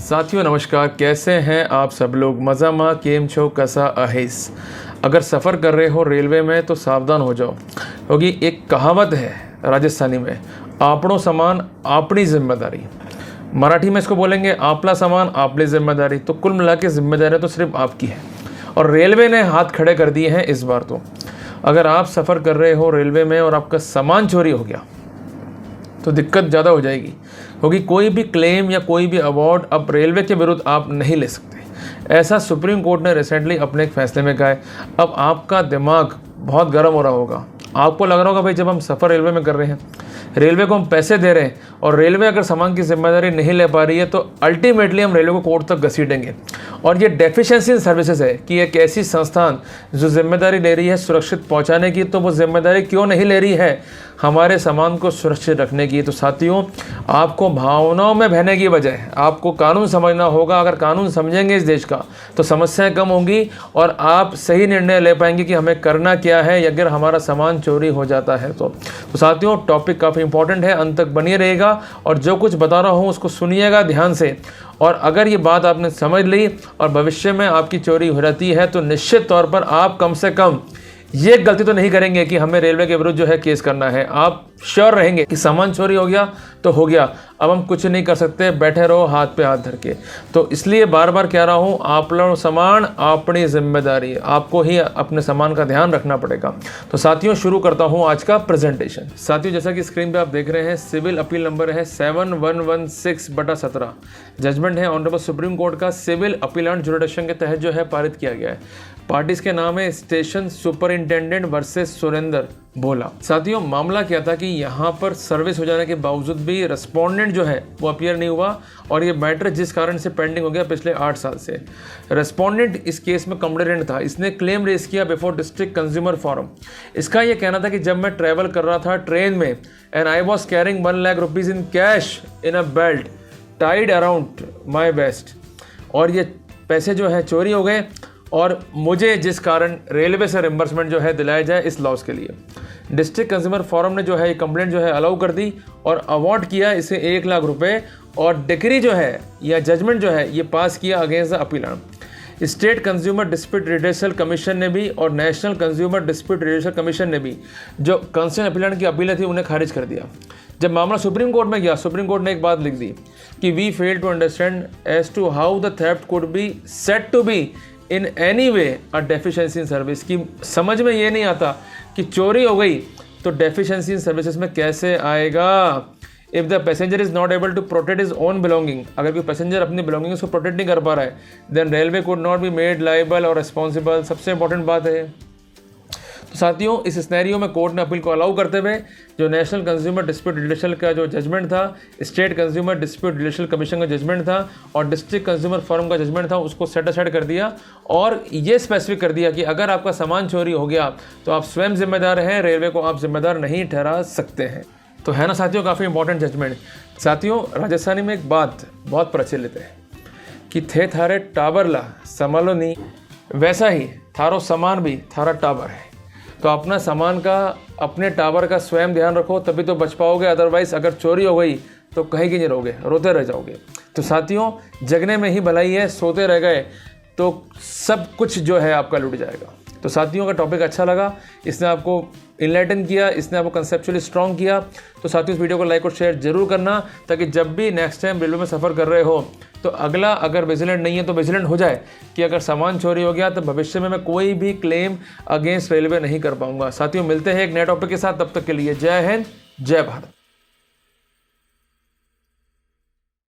साथियों नमस्कार, कैसे हैं आप सब लोग। मज़ामा केम छो कसा अहिस। अगर सफ़र कर रहे हो रेलवे में तो सावधान हो जाओ, क्योंकि एक कहावत है राजस्थानी में, आपणो सामान आपनी जिम्मेदारी। मराठी में इसको बोलेंगे आपला सामान आपली जिम्मेदारी। तो कुल मिला के जिम्मेदारी तो सिर्फ आपकी है, और रेलवे ने हाथ खड़े कर दिए हैं इस बार। तो अगर आप सफ़र कर रहे हो रेलवे में और आपका सामान चोरी हो गया तो दिक्कत ज़्यादा हो जाएगी, क्योंकि कोई भी क्लेम या कोई भी अवार्ड अब रेलवे के विरुद्ध आप नहीं ले सकते। ऐसा सुप्रीम कोर्ट ने रिसेंटली अपने एक फैसले में कहा है। अब आपका दिमाग बहुत गर्म हो रहा होगा, आपको लग रहा होगा भाई जब हम सफ़र रेलवे में कर रहे हैं, रेलवे को हम पैसे दे रहे हैं, और रेलवे अगर सामान की जिम्मेदारी नहीं ले पा रही है तो अल्टीमेटली हम रेलवे को कोर्ट तक घसीटेंगे। और ये डेफिशिएंसी इन सर्विसेज है कि एक ऐसी संस्थान जो जिम्मेदारी ले रही है सुरक्षित पहुंचाने की, तो वो जिम्मेदारी क्यों नहीं ले रही है हमारे सामान को सुरक्षित रखने की। तो साथियों, आपको भावनाओं में बहने की बजाय आपको कानून समझना होगा। अगर कानून समझेंगे इस देश का तो समस्याएं कम होंगी और आप सही निर्णय ले पाएंगे कि हमें करना क्या है अगर हमारा सामान चोरी हो जाता है। तो साथियों, टॉपिक काफ़ी इंपॉर्टेंट है, अंत तक बनी रहेगा और जो कुछ बता रहा हूँ उसको सुनिएगा ध्यान से। और अगर ये बात आपने समझ ली और भविष्य में आपकी चोरी हो जाती है तो निश्चित तौर पर आप कम से कम ये गलती तो नहीं करेंगे कि हमें रेलवे के विरुद्ध जो है केस करना है। आप श्योर रहेंगे कि सामान चोरी हो गया तो हो गया, अब हम कुछ नहीं कर सकते, बैठे रहो हाथ पे हाथ धर के। तो इसलिए बार बार कह रहा हूँ, आप लोग सामान अपनी जिम्मेदारी, आपको ही अपने सामान का ध्यान रखना पड़ेगा। तो साथियों, शुरू करता हूँ आज का प्रेजेंटेशन। साथियों, जैसा कि स्क्रीन पे आप देख रहे हैं, सिविल अपील नंबर है 7116/17। जजमेंट है ऑनरेबल सुप्रीम कोर्ट का सिविल अपीलांट जुरिडिक्शन के तहत जो है पारित किया गया है। पार्टीज के नाम है स्टेशन सुपरिंटेंडेंट वर्सेस सुरेंदर भोला। साथियों, मामला क्या था कि यहाँ पर सर्विस हो जाने के बावजूद भी रेस्पोंडेंट जो है वो अपीयर नहीं हुआ, और ये मैटर जिस कारण से पेंडिंग हो गया पिछले 8 साल से। रेस्पोंडेंट इस केस में कंप्लेनेंट था, इसने क्लेम रेज किया बिफोर डिस्ट्रिक्ट कंज्यूमर फोरम। इसका ये कहना था कि जब मैं ट्रैवल कर रहा था ट्रेन में and I was carrying 1 lakh rupees in cash in a belt tied around my waist, और ये पैसे जो है चोरी हो गए और मुझे जिस कारण रेलवे से रिम्बर्समेंट जो है दिलाया जाए इस लॉस के लिए। डिस्ट्रिक्ट कंज्यूमर फोरम ने जो है ये कंप्लेंट जो है अलाउ कर दी और अवार्ड किया इसे 1 लाख रुपए, और डिक्री जो है या जजमेंट जो है ये पास किया against the appellant. State consumer dispute redressal commission ने भी और national consumer dispute redressal commission ने भी जो कंसर्न अपीलांट की अपीलें थी उन्हें खारिज कर दिया। जब मामला सुप्रीम कोर्ट में गया, सुप्रीम कोर्ट ने एक बात लिख दी कि we fail to understand as to how the theft could be said to be in any way a deficiency in service. की समझ में ये नहीं आता कि चोरी हो गई तो डेफिशिएंसी इन सर्विसेज में कैसे आएगा। If the passenger is not able to protect his own belonging, अगर कोई पैसेंजर अपनी बिलोंगिंग्स को प्रोटेक्ट नहीं कर पा रहा है, then railway could not be made liable और रिस्पॉन्सिबल। सबसे इंपॉर्टेंट बात है। तो साथियों, इस सिनेरियो में कोर्ट ने अपील को अलाउ करते हुए जो नेशनल कंज्यूमर डिस्प्यूट रिड्रेसल का जो जजमेंट था, state consumer dispute redressal commission का जजमेंट था और डिस्ट्रिक्ट कंज्यूमर फोरम का जजमेंट था, उसको सेट असाइड कर दिया और ये स्पेसिफिक कर दिया कि अगर आपका सामान चोरी हो गया तो आप स्वयं जिम्मेदार हैं, रेलवे को आप जिम्मेदार नहीं ठहरा सकते हैं। तो है ना साथियों, काफ़ी इंपॉर्टेंट जजमेंट। साथियों, राजस्थानी में एक बात बहुत प्रचलित है कि थे थारे टाबरला संभालो नहीं, वैसा ही थारो सामान भी थारा टाबर है। तो अपना सामान का, अपने टावर का स्वयं ध्यान रखो, तभी तो बच पाओगे। अदरवाइज अगर चोरी हो गई तो कहीं की नहीं रहोगे, रोते रह जाओगे। तो साथियों, जगने में ही भलाई है, सोते रह गए तो सब कुछ जो है आपका लुट जाएगा। तो साथियों, का टॉपिक अच्छा लगा, इसने आपको इनलाइटन किया, इसने आपको कंसेप्चुअली स्ट्रॉन्ग किया, तो साथियों इस वीडियो को लाइक और शेयर जरूर करना, ताकि जब भी नेक्स्ट टाइम रेलवे में सफ़र कर रहे हो तो अगला अगर विजिलेंट नहीं है तो विजिलेंट हो जाए कि अगर सामान चोरी हो गया तो भविष्य में मैं कोई भी क्लेम अगेंस्ट रेलवे नहीं कर पाऊंगा। साथियों, मिलते हैं एक नए टॉपिक के साथ, तब तक के लिए जय हिंद, जय भारत।